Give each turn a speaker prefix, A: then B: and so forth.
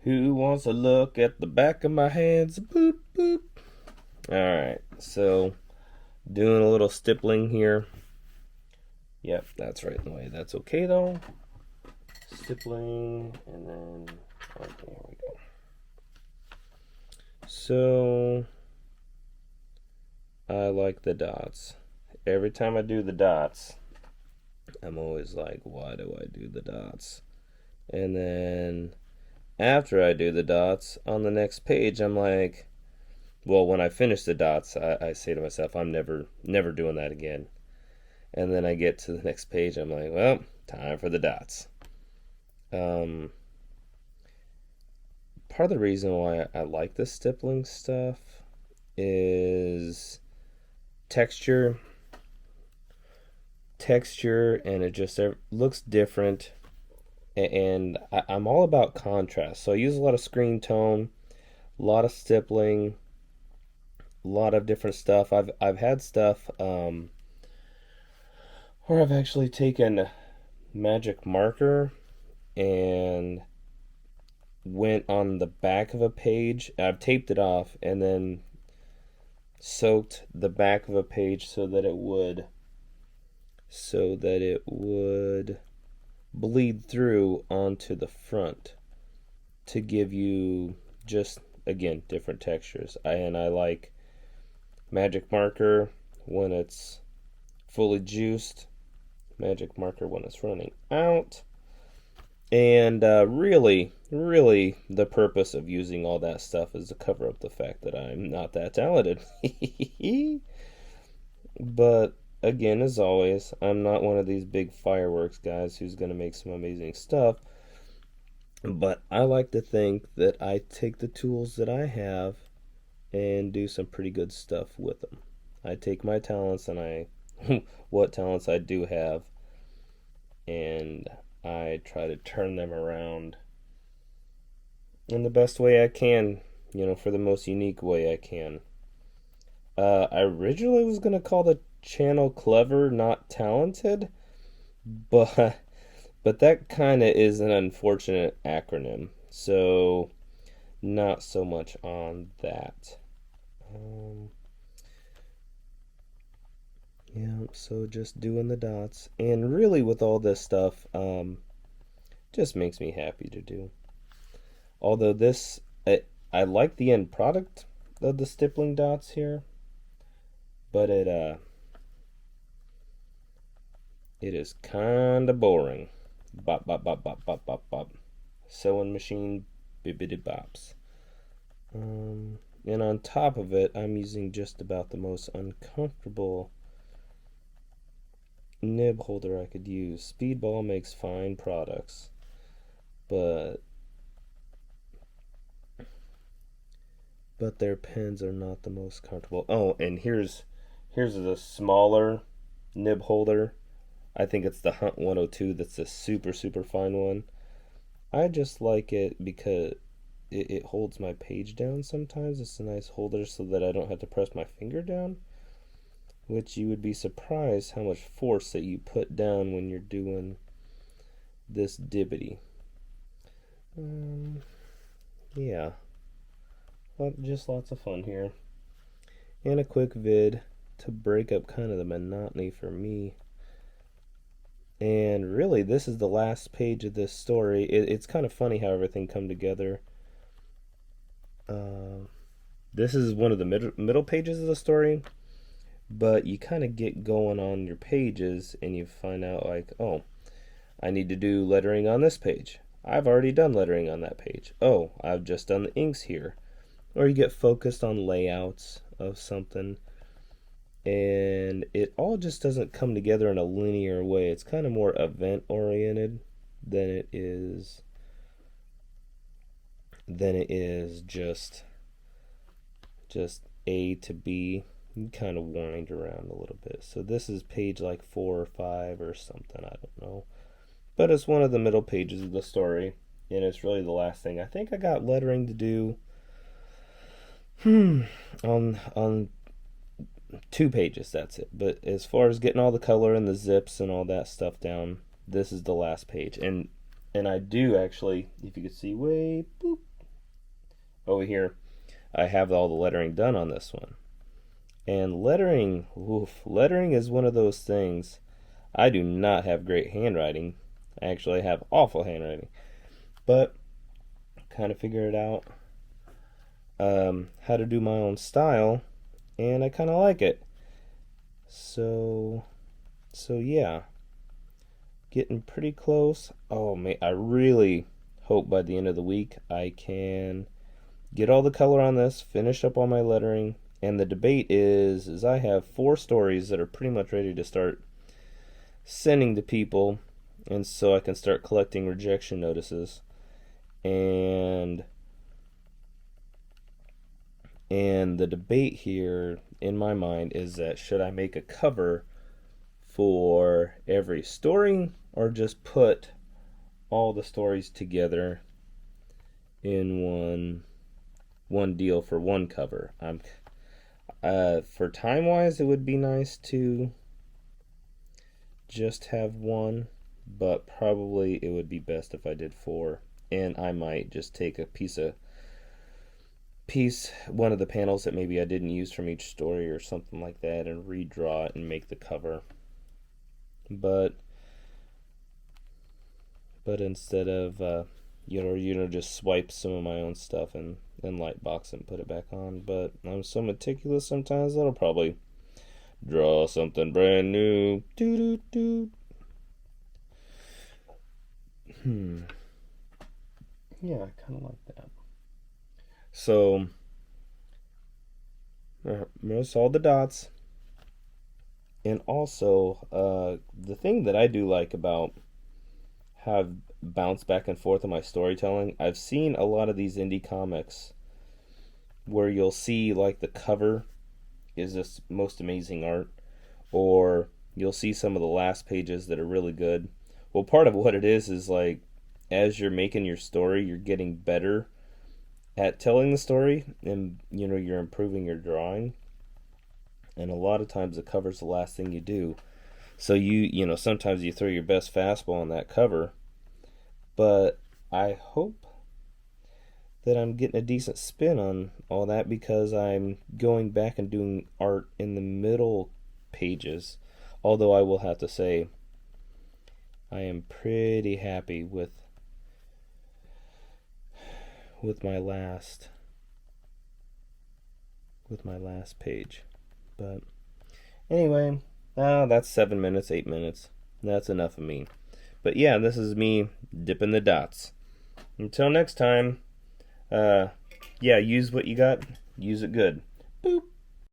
A: Who wants to look at the back of my hands? Boop, boop. Alright, so doing a little stippling here. Yep, that's right in the way. That's okay though. Stippling, and then, okay, here we go. So, I like the dots. Every time I do the dots, I'm always like, why do I do the dots? And then after I do the dots on the next page, I'm like, well, when I finish the dots, I say to myself, I'm never doing that again. And then I get to the next page, I'm like, well, time for the dots. Um, Part of the reason why I like the stippling stuff is texture, and it just looks different. And I'm all about contrast, so I use a lot of screen tone, a lot of stippling, a lot of different stuff. I've had stuff where I've actually taken magic marker and went on the back of a page. I've taped it off and then soaked the back of a page so that it would bleed through onto the front to give you just again different textures. And I like magic marker when it's fully juiced, magic marker when it's running out. And really, the purpose of using all that stuff is to cover up the fact that I'm not that talented. But again, as always, I'm not one of these big fireworks guys who's going to make some amazing stuff. But I like to think that I take the tools that I have and do some pretty good stuff with them. I take my talents and what talents I do have, and I try to turn them around in the best way I can, for the most unique way I can. I originally was going to call the channel Clever Not Talented, but that kind of is an unfortunate acronym. So not so much on that. Um, yeah, so just doing the dots. And really with all this stuff, just makes me happy to do. Although I like the end product of the stippling dots here, but it is kind of boring. Bop, bop, bop, bop, bop, bop, bop. Sewing machine, bibbidi bops. And on top of it, I'm using just about the most uncomfortable nib holder I could use. Speedball makes fine products, but their pens are not the most comfortable. Oh, and here's the smaller nib holder. I think it's the Hunt 102. That's a super super fine one. I just like it because it holds my page down sometimes. It's a nice holder so that I don't have to press my finger down, which you would be surprised how much force that you put down when you're doing this dibbity. Yeah, just lots of fun here. And a quick vid to break up kind of the monotony for me. And really, this is the last page of this story. It's kind of funny how everything come together. This is one of the middle pages of the story, but you kind of get going on your pages and you find out like, oh, I need to do lettering on this page. I've already done lettering on that page. Oh, I've just done the inks here. Or you get focused on layouts of something, and it all just doesn't come together in a linear way. It's kind of more event oriented than it is just A to B. You kind of wind around a little bit. So this is page like 4 or 5 or something, I don't know. But it's one of the middle pages of the story, and it's really the last thing. I think I got lettering to do on 2 pages, that's it. But as far as getting all the color and the zips and all that stuff down, this is the last page. And I do actually, if you could see way boop over here, I have all the lettering done on this one. And lettering, oof, lettering is one of those things. I do not have great handwriting. I actually have awful handwriting. But kind of figured out how to do my own style, and I kind of like it. So, yeah, getting pretty close. Oh man, I really hope by the end of the week I can get all the color on this, finish up all my lettering, and the debate is I have 4 stories that are pretty much ready to start sending to people, and so I can start collecting rejection notices. And the debate here in my mind is that should I make a cover for every story or just put all the stories together in one deal for one cover. For time wise, it would be nice to just have one, but probably it would be best if I did 4, and I might just take a one of the panels that maybe I didn't use from each story or something like that and redraw it and make the cover. But instead of just swipe some of my own stuff and lightbox and put it back on. But I'm so meticulous sometimes that I'll probably draw something brand new. Doo doo doo. Yeah, I kind of like that. So, miss all the dots. And also, the thing that I do like about how I've bounced back and forth in my storytelling, I've seen a lot of these indie comics where you'll see like the cover is this most amazing art, or you'll see some of the last pages that are really good. Well, part of what it is like as you're making your story, you're getting better at telling the story, and you're improving your drawing. And a lot of times the cover's the last thing you do. So sometimes you throw your best fastball on that cover, but I hope that I'm getting a decent spin on all that because I'm going back and doing art in the middle pages. Although I will have to say I am pretty happy with my last page. But anyway, that's 7 minutes, 8 minutes. That's enough of me. But yeah, this is me dipping the dots. Until next time, yeah, use what you got. Use it good. Boop.